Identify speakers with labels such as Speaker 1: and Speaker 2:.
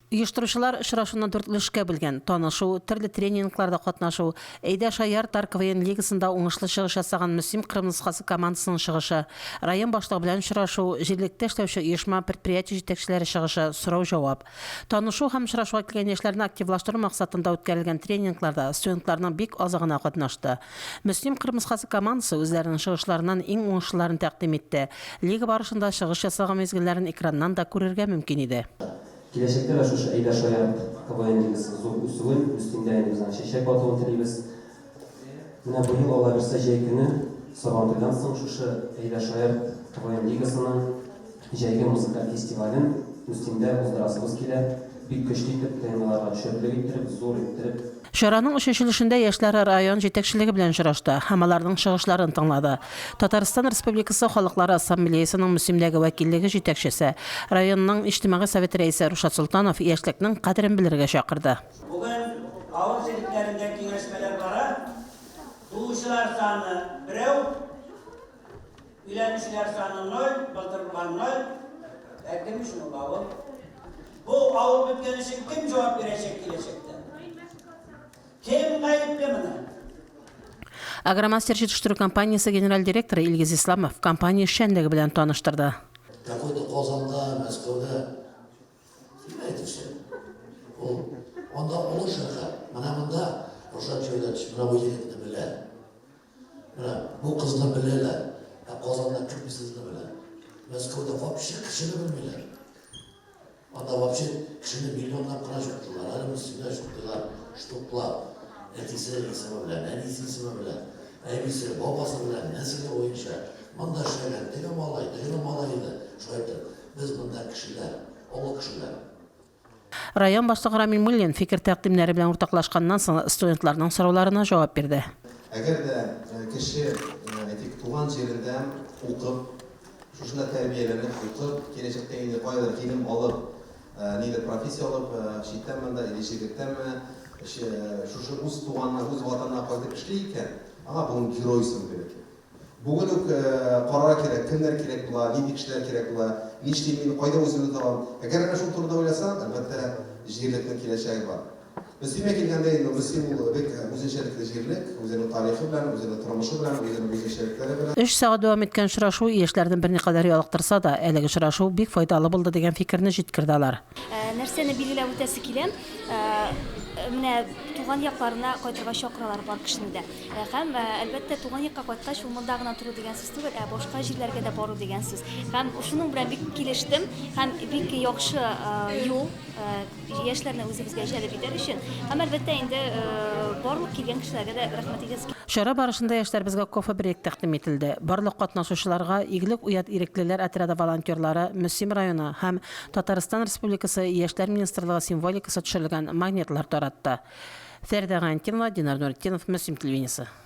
Speaker 1: Uyuштыручылар очрашуны дүртлешкә бүлгән. Танышу, төрле тренингларда катнашу, Әйдә Шаяр КВН лигасында уңышлы чыгыш ясаган Мөслим Кырмыскасы командасының чыгышы, район башлыгы белән очрашу, җирлектә эшләүче оешма предприятие җитәкчеләре чыгышы, сорау-җавап. Танышу һәм очрашуга килгән яшьләрне активлаштыру максатында үткәрелгән тренингларда студентларның бик азыгына катнашты. Мөслим Кырмыскасы командасы үзләренең чыгышларыннан иң уңышлыларын тәкъдим итте. Лига барышында чыгыш ясаган мизгелләрен экраннан да күрергә мөмкин иде.
Speaker 2: Келешекте ve şu Әйдә Шаяр КВН лигасы зур үсүен, үстүндә инде чәчәк батуын телибез. Менә бу ел ала берсе җәй көне Сабантуйдан соң шушы Әйдә Шаяр КВН лигасының җәйге музыка фестивален үстүндә уздырасыбыз килә. Бик көчле итеп темаларга төшереп иттереп, зур иттереп.
Speaker 1: Шараның очрашулышында яшьләр район җитәкчелеге белән очрашты һәм аларның чыгышларын тыңлады. Татарстан Республикасы Халыклар Ассамблеясының Мөслимдәге вәкиллеге җитәкчесе, районның иҗтимагый совет рәисе Рушад Султанов яшьлекнең кадерен белергә чакырды.
Speaker 3: Бүген авыл җирлектәрендә киңәшмәләр бара. Туучылар саны 1, өйләнүчеләр саны 0, былтырган 0. Әкем шуны авыл. Бу авыл беткән өчен кем җавап бирәчәк киләчәктә? Кем гаепле моны?
Speaker 1: Агромастер җитештерү компаниясе генераль директоры Илгиз Исламов компания эшчәнлеге белән таныштырды.
Speaker 4: Какой-то Казанда, Мәскәүдә әйтүче. Ул анда олы шәһәр. Менә монда Рушад Җәүдәт менә бу егетне белә. Менә бу кызны беләләр. Казанда күпсезне белә. Мәскәүдә вообще кешене белмиләр. Анда вообще кешене миллионлап кына җыктылар. Әле Мөслимдә җыктылар, штуклап. Әтисе исеме белән, әнисе исеме белән, әбисе, бабасы белән, нәселе буенча. Монда эшләгән теге малай иде. Шулай итеп, без монда кешеләр, олы кешеләр.
Speaker 1: Район башлыгы Рамил Муллин фикер тәкъдимнәре белән уртаклашканнан соң студентларның сорауларына җавап бирде.
Speaker 5: Әгәр дә кеше туган җирендә укып, шушында тәрбияләнеп укып, киләчәктә инде кайдыр килем алып, нидер профессия алып, читтән монда или җирдәнме, шушы үз туганына, үз ватанына кайтып эшли икән, аңа бүген геройсын бирә. Бүген үк карар кирәк, кемнәр кирәк була, нинди кешеләр кирәк була, нишлим мин, кайда үземне табам. Әгәр менә шул турыда уйласаң, әлбәттә җирлекнең киләчәге бар. Мөслимгә килгәндә инде Мөслим ул бик үзенчәлекле җирлек, үзенең тарихы белән, үзенең тормышы белән, үзенең үзенчәлекләре белән.
Speaker 1: 3 сәгать дәвам иткән очрашу яшьләрдән берникадәр ялыктырса да, әлеге очрашу бик файдалы булды дигән фикерне җиткерде алар.
Speaker 6: Нәрсәне билгеләп үтәсе киләм, менә туган якларына кайтырга чакыралар бар кешене дә. Һәм әлбәттә туган якка кайткач ул монда гына туру дигән сүз түгел, башка җирләргә дә бару дигән сүз. Һәм шуның белән бик килештем, һәм бик яхшы юл яшьләрне үзебезгә җәлеп итәр өчен. Һәм әлбәттә инде барлык килгән кешеләргә дә рәхмәт итәбез.
Speaker 1: Шара барышында яшьләр безгә кофе проект тәкъдим ителде. Барлык катнашучыларга Игелек уят иреклеләр отряды волонтерлары, Мөслим районы һәм Татарстан Республикасы Яшьләр министрлыгы символикасы төшерелгән магнитлар таратты. Фәридә Гантинова, Динар Нуретдинов, Мөслим телевидениесе.